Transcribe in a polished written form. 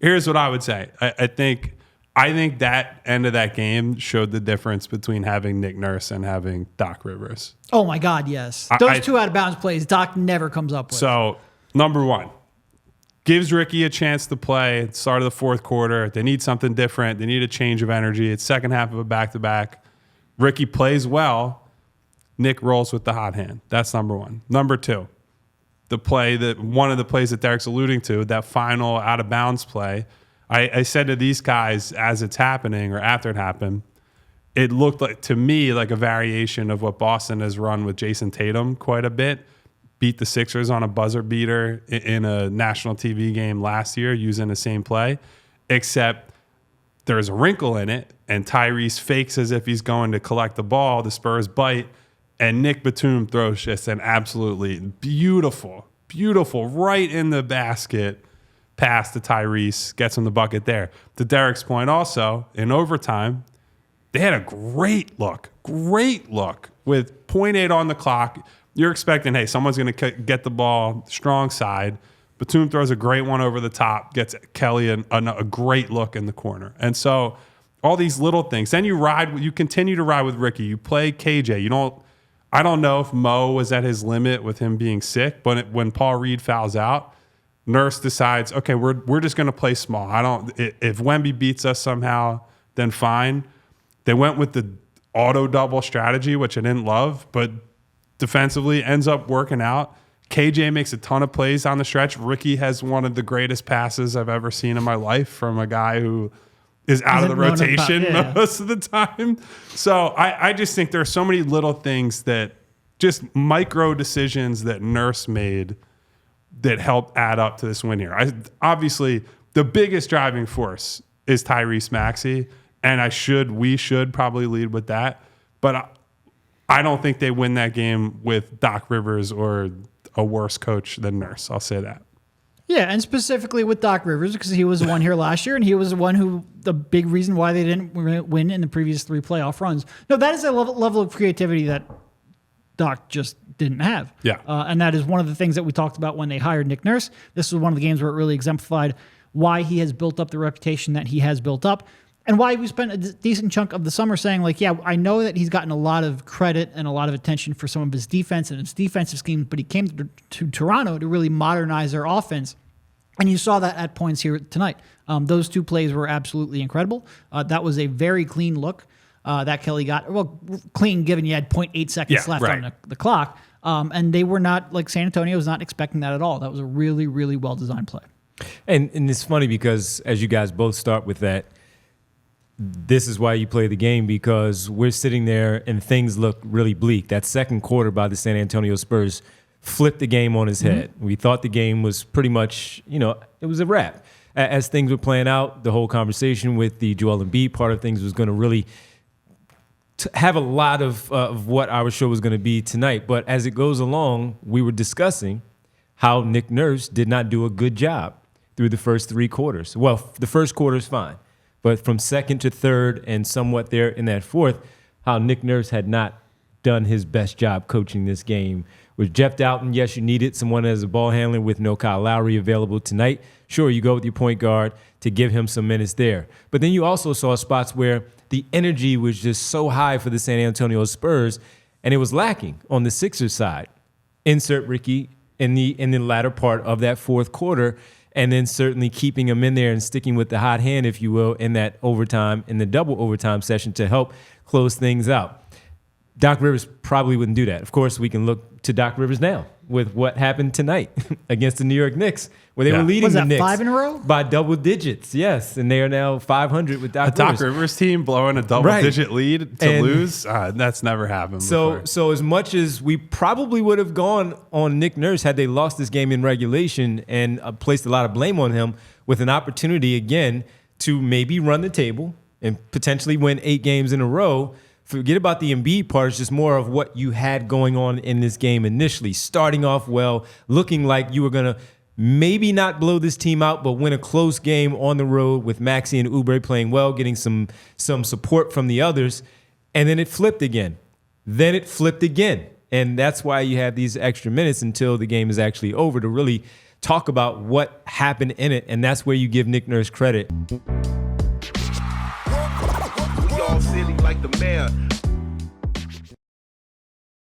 here's what I would say. I think that end of that game showed the difference between having Nick Nurse and having Doc Rivers. Oh, my God, yes. Those two out-of-bounds plays, Doc never comes up with. So, number one, gives Ricky a chance to play at the start of the fourth quarter. They need something different. They need a change of energy. It's second half of a back-to-back. Ricky plays well. Nick rolls with the hot hand. That's number one. Number two, one of the plays that Derek's alluding to, that final out-of-bounds play, I said to these guys as it's happening or after it happened, it looked like to me like a variation of what Boston has run with Jason Tatum quite a bit. Beat the Sixers on a buzzer beater in a national TV game last year using the same play, except there's a wrinkle in it, and Tyrese fakes as if he's going to collect the ball. The Spurs bite, and Nick Batum throws just an absolutely beautiful right in the basket pass to Tyrese, gets him the bucket there. To Derek's point also, in overtime, they had a great look with 0.8 on the clock. You're expecting, hey, someone's going to get the ball strong side. Batum throws a great one over the top, gets Kelly a great look in the corner. And so all these little things. Then you continue to ride with Ricky. You play KJ. I don't know if Mo was at his limit with him being sick, but when Paul Reed fouls out, Nurse decides, okay, we're just going to play small. If Wemby beats us somehow, then fine. They went with the auto double strategy, which I didn't love, but defensively ends up working out. KJ makes a ton of plays on the stretch. Ricky has one of the greatest passes I've ever seen in my life from a guy who is out of the rotation most of the time. So I just think there are so many little things that just micro decisions that Nurse made that helped add up to this win here. Obviously, the biggest driving force is Tyrese Maxey, and we should probably lead with that. But I don't think they win that game with Doc Rivers or a worse coach than Nurse. I'll say that. Yeah, and specifically with Doc Rivers, because he was the one here last year, and he was the one the big reason why they didn't win in the previous 3 playoff runs. No, that is a level of creativity that Doc just didn't have. Yeah. And that is one of the things that we talked about when they hired Nick Nurse. This was one of the games where it really exemplified why he has built up the reputation that he has built up, and why we spent a decent chunk of the summer saying, like, yeah, I know that he's gotten a lot of credit and a lot of attention for some of his defense and his defensive schemes, but he came to Toronto to really modernize their offense. And you saw that at points here tonight. Those 2 plays were absolutely incredible. That was a very clean look that Kelly got. Well, clean given you had 0.8 seconds left on the clock. And they were not, like San Antonio was not expecting that at all. That was a really, really well-designed play. And it's funny because as you guys both start with that, this is why you play the game, because we're sitting there and things look really bleak. That second quarter by the San Antonio Spurs flipped the game on his head. Mm-hmm. We thought the game was pretty much, it was a wrap. As things were playing out, the whole conversation with the Joel Embiid part of things was going to really have a lot of what our show was going to be tonight. But as it goes along, we were discussing how Nick Nurse did not do a good job through the first 3 quarters. Well, the first quarter is fine. But from second to third and somewhat there in that fourth, how Nick Nurse had not done his best job coaching this game. With Jeff Doughton, yes, you needed someone as a ball handler with no Kyle Lowry available tonight. Sure, you go with your point guard to give him some minutes there. But then you also saw spots where the energy was just so high for the San Antonio Spurs, and it was lacking on the Sixers side. Insert Ricky in the latter part of that fourth quarter, and then certainly keeping him in there and sticking with the hot hand, if you will, in that overtime, in the double overtime session to help close things out. Doc Rivers probably wouldn't do that. Of course, we can look to Doc Rivers now with what happened tonight against the New York Knicks, where they were leading the Knicks 5 in a row by double digits. Yes, and they are now 500 with Doc Rivers. Doc Rivers team blowing a double-digit lead to lose, that's never happened before. So as much as we probably would have gone on Nick Nurse had they lost this game in regulation and placed a lot of blame on him, with an opportunity again to maybe run the table and potentially win 8 games in a row. Forget about the Embiid part. It's just more of what you had going on in this game initially. Starting off well, looking like you were going to maybe not blow this team out, but win a close game on the road with Maxey and Oubre playing well, getting some support from the others. And then it flipped again. Then it flipped again. And that's why you have these extra minutes until the game is actually over to really talk about what happened in it, and that's where you give Nick Nurse credit. We all silly like the mayor.